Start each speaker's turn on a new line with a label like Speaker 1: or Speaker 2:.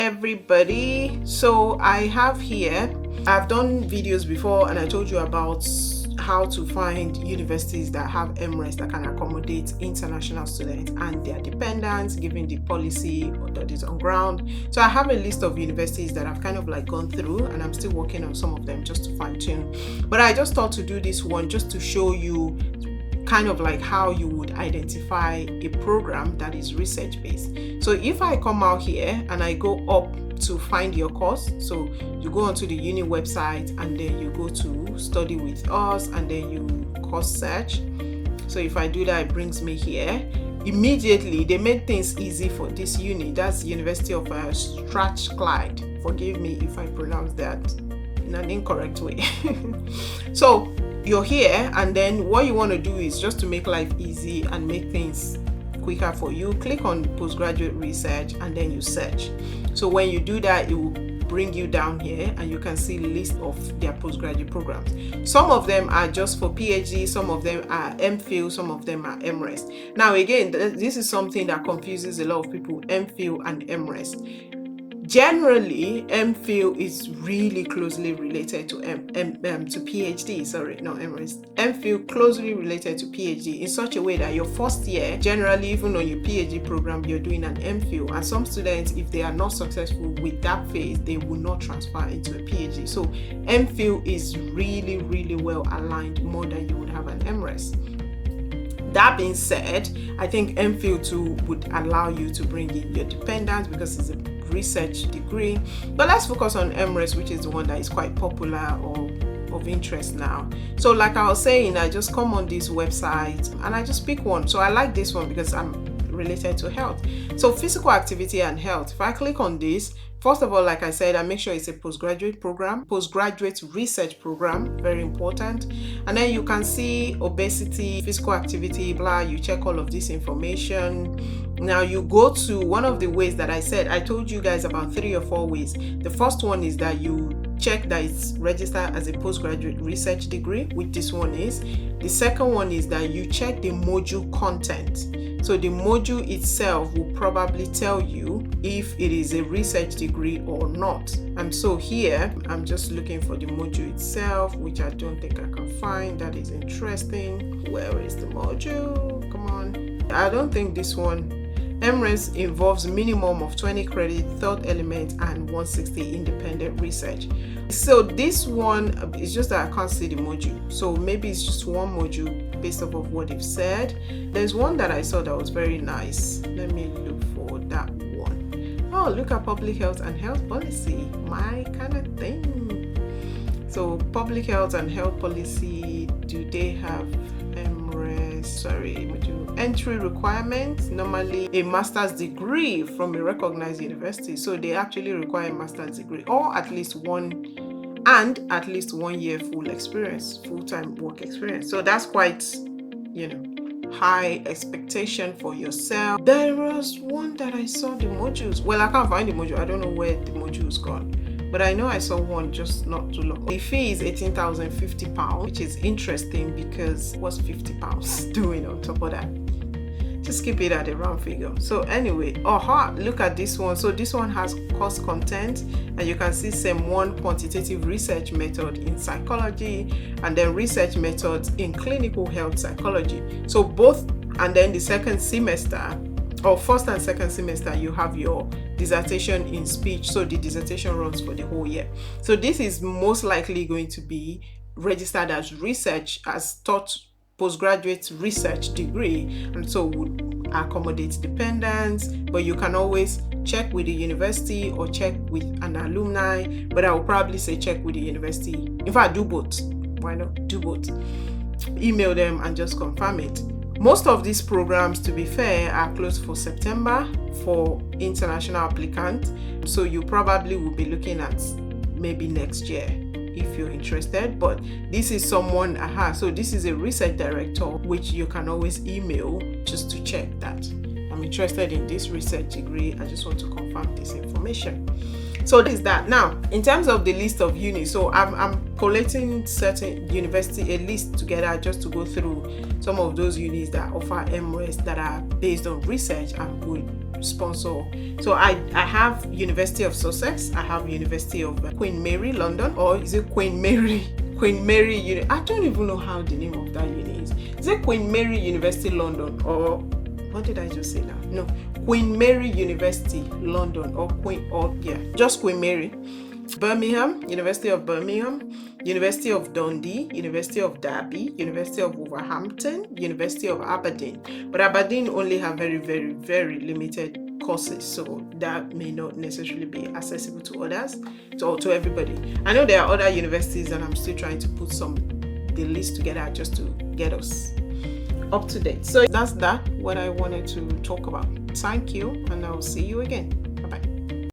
Speaker 1: Everybody, so I have here, I've done videos before and I told you about how to find universities that have MRES that can accommodate international students and their dependents, given the policy that is on ground. So I have a list of universities that I've kind of like gone through, and I'm still working on some of them just to fine tune. But I just thought to do this one just to show you kind of like how you would identify a program that is research based. So if I come out here and I go up to find your course, so you go onto the uni website and then you go to study with us and then you course search. So if I do that, it brings me here. Immediately they made things easy for this uni. That's University of Strathclyde. Forgive me if I pronounce that in an incorrect way. So you're here, and then what you want to do is just to make life easy and make things quicker for you, click on postgraduate research and then you search. So when you do that, it will bring you down here and you can see a list of their postgraduate programs. Some of them are just for PhD, some of them are MPhil, some of them are MRes. Now again, this is something that confuses a lot of people, MPhil and MRes. Generally, MPhil is really closely related to PhD. Sorry, not MRes. MPhil closely related to PhD in such a way that your first year, generally, even on your PhD program, you're doing an MPhil. And some students, if they are not successful with that phase, they will not transfer into a PhD. So MPhil is really, really well aligned, more than you would have an MRes. That being said, I think MPhil too would allow you to bring in your dependents because it's a research degree. But let's focus on MRes, which is the one that is quite popular or of interest now. So like I was saying, I just come on this website and I just pick one. So I like this one because I'm related to health. So physical activity and health. If I click on this, first of all, like I said, I make sure it's a postgraduate program, postgraduate research program, very important. And then you can see obesity, physical activity, blah, you check all of this information. Now you go to one of the ways that I told you guys about 3 or 4 ways. The first one is that you check that it's registered as a postgraduate research degree, which this one is. The second one is that you check the module content. So the module itself will probably tell you if it is a research degree or not. And so here, I'm just looking for the module itself, which I don't think I can find. That is interesting. Where is the module? Come on. I don't think this one. MRes involves minimum of 20 credit, third element, and 160 independent research. So this one is just that I can't see the module. So maybe it's just one module based off of what they've said. There's one that I saw that was very nice. Let me look for that one. Oh, look at public health and health policy. My kind of thing. So public health and health policy, do they have MRes? Sorry, module. Entry requirements, normally a master's degree from a recognized university. So they actually require a master's degree or at least one year full experience, full-time work experience. So that's quite, high expectation for yourself. There was one that I saw the modules. Well, I can't find the module. I don't know where the module's gone. But I know I saw one just not too long. The fee is £18,050, which is interesting because what's £50 doing on top of that? Just keep it at a round figure. So anyway, look at this one. So this one has course content, and you can see SEM 1 quantitative research method in psychology, and then research methods in clinical health psychology. So both, and then the second semester, or first and second semester, you have your dissertation in speech. So the dissertation runs for the whole year. So this is most likely going to be registered as research, as taught postgraduate research degree, and so would accommodate dependents. But you can always check with the university or check with an alumni, but I will probably say check with the university. In fact, do both. Why not? Do both. Email them and just confirm it. Most of these programs, to be fair, are closed for September for international applicants. So you probably will be looking at maybe next year if you're interested. But this is someone, so this is a research director, which you can always email just to check that I'm interested in this research degree. I just want to confirm this information. So that is that. Now, in terms of the list of unis, so I'm collating certain university, a list together just to go through some of those unis that offer MRes that are based on research and would sponsor. So I have University of Sussex, I have University of Queen Mary London, or is it Queen Mary? Queen Mary Uni. I don't even know how the name of that uni is. Is it Queen Mary University London, or what did I just say now? No, Queen Mary University London, or just Queen Mary. Birmingham, University of Birmingham, University of Dundee, University of Derby, University of Wolverhampton, University of Aberdeen. But Aberdeen only have very, very, very limited courses, so that may not necessarily be accessible to others, to everybody. I know there are other universities, and I'm still trying to put the list together just to get us up to date. So that's what I wanted to talk about. Thank you, and I'll see you again.